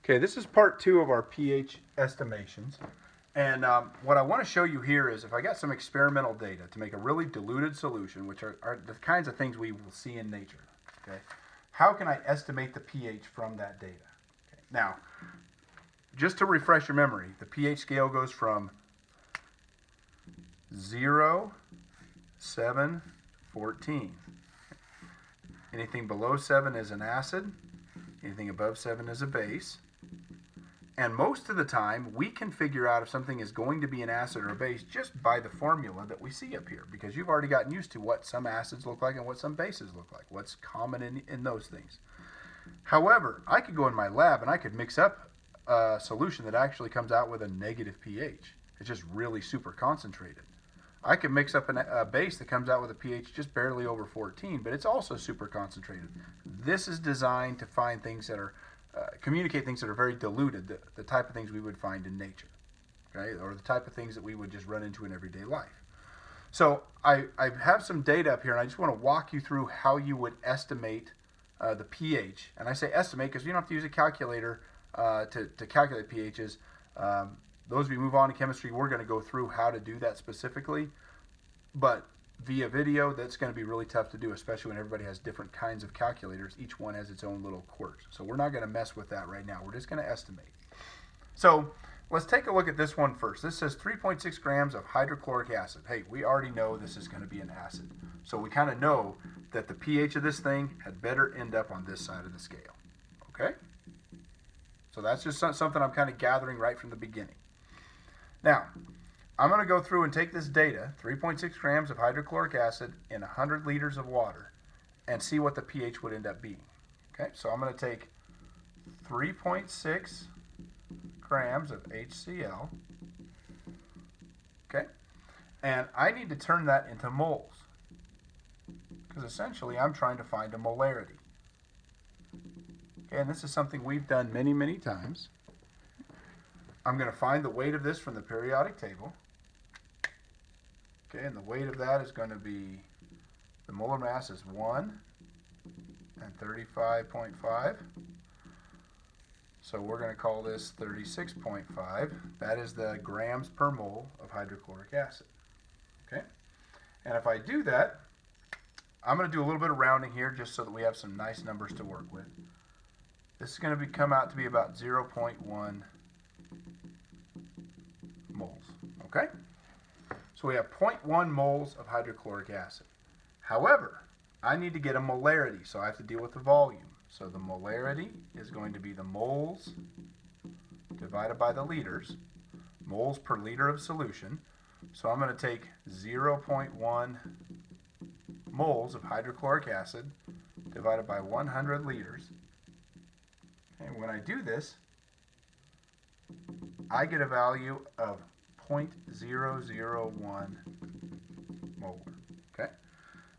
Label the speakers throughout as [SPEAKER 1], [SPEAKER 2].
[SPEAKER 1] Okay, this is part 2 of our pH estimations. And what I want to show you here is if I got some experimental data to make a really diluted solution, which are the kinds of things we will see in nature, okay, how can I estimate the pH from that data? Okay. Now, just to refresh your memory, the pH scale goes from 0, 7, 14. Anything below 7 is an acid. Anything above 7 is a base. And most of the time, we can figure out if something is going to be an acid or a base just by the formula that we see up here, because you've already gotten used to what some acids look like and what some bases look like, what's common in those things. However, I could go in my lab and I could mix up a solution that actually comes out with a negative pH. It's just really super concentrated. I could mix up a base that comes out with a pH just barely over 14, but it's also super concentrated. This is designed to find things that are communicate things that are very diluted, the type of things we would find in nature, okay, or the type of things that we would just run into in everyday life. So I have some data up here, and I just want to walk you through how you would estimate the pH. And I say estimate because you don't have to use a calculator to calculate pHs. Those of you who move on to chemistry, we're going to go through how to do that specifically. But via video, that's going to be really tough to do, especially when everybody has different kinds of calculators. Each one has its own little quirks. So we're not going to mess with that right now. We're just going to estimate. So let's take a look at this one first. This says 3.6 grams of hydrochloric acid. Hey, we already know this is going to be an acid. So we kind of know that the pH of this thing had better end up on this side of the scale. Okay? So that's just something I'm kind of gathering right from the beginning. Now, I'm going to go through and take this data, 3.6 grams of hydrochloric acid in 100 liters of water, and see what the pH would end up being. Okay, so I'm going to take 3.6 grams of HCl, okay, and I need to turn that into moles, because essentially I'm trying to find a molarity. Okay, and this is something we've done many, many times. I'm going to find the weight of this from the periodic table. Okay, and the weight of that is going to be, the molar mass is 1 and 35.5. So we're going to call this 36.5. That is the grams per mole of hydrochloric acid. Okay, and if I do that, I'm going to do a little bit of rounding here just so that we have some nice numbers to work with. This is going to come out to be about 0.1 moles. Okay? So we have 0.1 moles of hydrochloric acid. However, I need to get a molarity, so I have to deal with the volume. So the molarity is going to be the moles divided by the liters, moles per liter of solution. So I'm going to take 0.1 moles of hydrochloric acid divided by 100 liters. And when I do this, I get a value of 0.001 molar. Okay?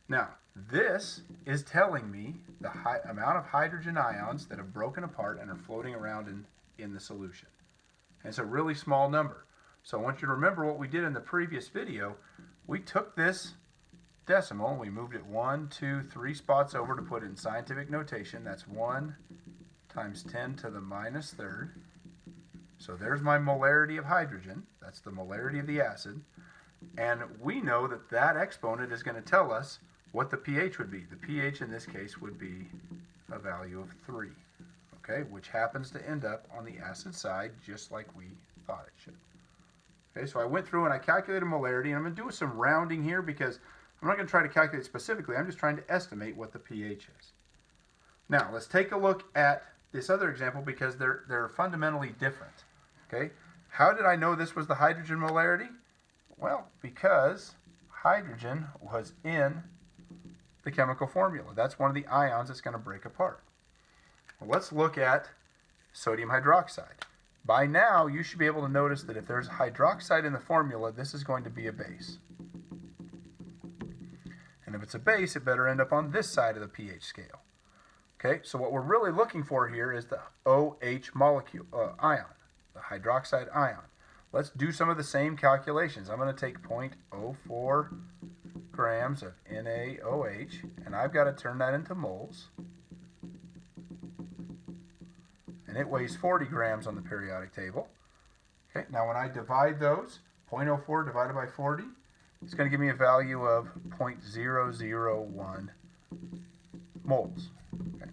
[SPEAKER 1] Now, this is telling me the amount of hydrogen ions that have broken apart and are floating around in the solution. And it's a really small number. So I want you to remember what we did in the previous video. We took this decimal and we moved it 1, 2, 3 spots over to put it in scientific notation. That's 1 times 10 to the minus third. So there's my molarity of hydrogen. That's the molarity of the acid. And we know that that exponent is going to tell us what the pH would be. The pH in this case would be a value of 3, okay, which happens to end up on the acid side just like we thought it should. Okay, so I went through and I calculated molarity, and I'm going to do some rounding here because I'm not going to try to calculate specifically. I'm just trying to estimate what the pH is. Now, let's take a look at this other example because they're fundamentally different. Okay, how did I know this was the hydrogen molarity? Well, because hydrogen was in the chemical formula. That's one of the ions that's going to break apart. Well, let's look at sodium hydroxide. By now, you should be able to notice that if there's hydroxide in the formula, this is going to be a base. And if it's a base, it better end up on this side of the pH scale. Okay, so what we're really looking for here is the OH molecule, ion, the hydroxide ion. Let's do some of the same calculations. I'm going to take 0.04 grams of NaOH, and I've got to turn that into moles. and it weighs 40 grams on the periodic table. Okay, now when I divide those, 0.04 divided by 40, it's going to give me a value of 0.001 moles. Okay.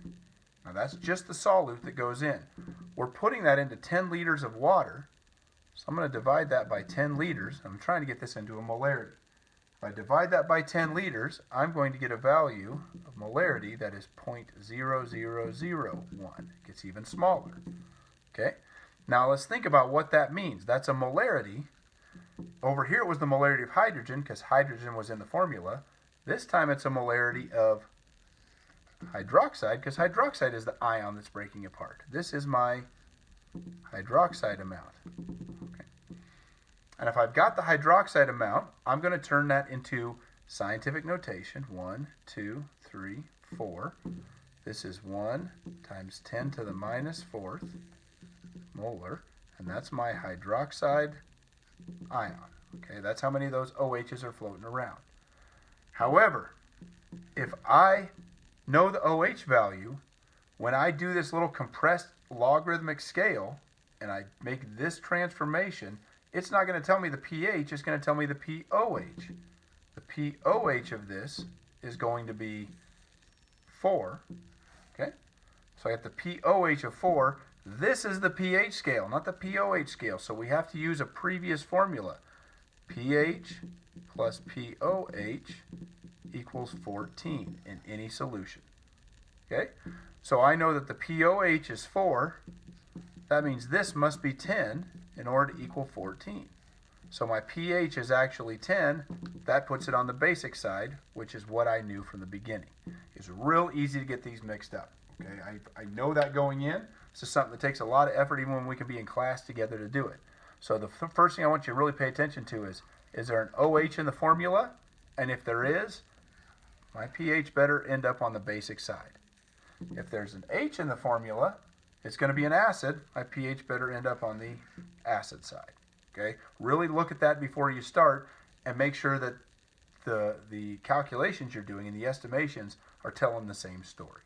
[SPEAKER 1] Now that's just the solute that goes in. We're putting that into 10 liters of water, so I'm going to divide that by 10 liters. I'm trying to get this into a molarity. If I divide that by 10 liters, I'm going to get a value of molarity that is 0.0001. It gets even smaller. Okay. Now let's think about what that means. That's a molarity. Over here it was the molarity of hydrogen because hydrogen was in the formula. This time it's a molarity of hydroxide because hydroxide is the ion that's breaking apart. This is my hydroxide amount. Okay. And if I've got the hydroxide amount, I'm going to turn that into scientific notation. 1, 2, 3, 4. This is 1 times 10 to the minus 4th molar, and that's my hydroxide ion. Okay, that's how many of those OHs are floating around. However, if I know the OH value, when I do this little compressed logarithmic scale and I make this transformation, it's not going to tell me the pH, it's going to tell me the pOH. The pOH of this is going to be 4. Okay? So I got the pOH of 4. This is the pH scale, not the pOH scale. So we have to use a previous formula. pH plus pOH equals 14 in any solution. Okay? So I know that the pOH is 4. That means this must be 10 in order to equal 14. So my pH is actually 10. That puts it on the basic side, which is what I knew from the beginning. It's real easy to get these mixed up. Okay? I know that going in. This is something that takes a lot of effort even when we can be in class together to do it. So the first thing I want you to really pay attention to is there an OH in the formula? And if there is, my pH better end up on the basic side. If there's an H in the formula, it's going to be an acid. My pH better end up on the acid side. Okay? Really look at that before you start and make sure that the calculations you're doing and the estimations are telling the same story.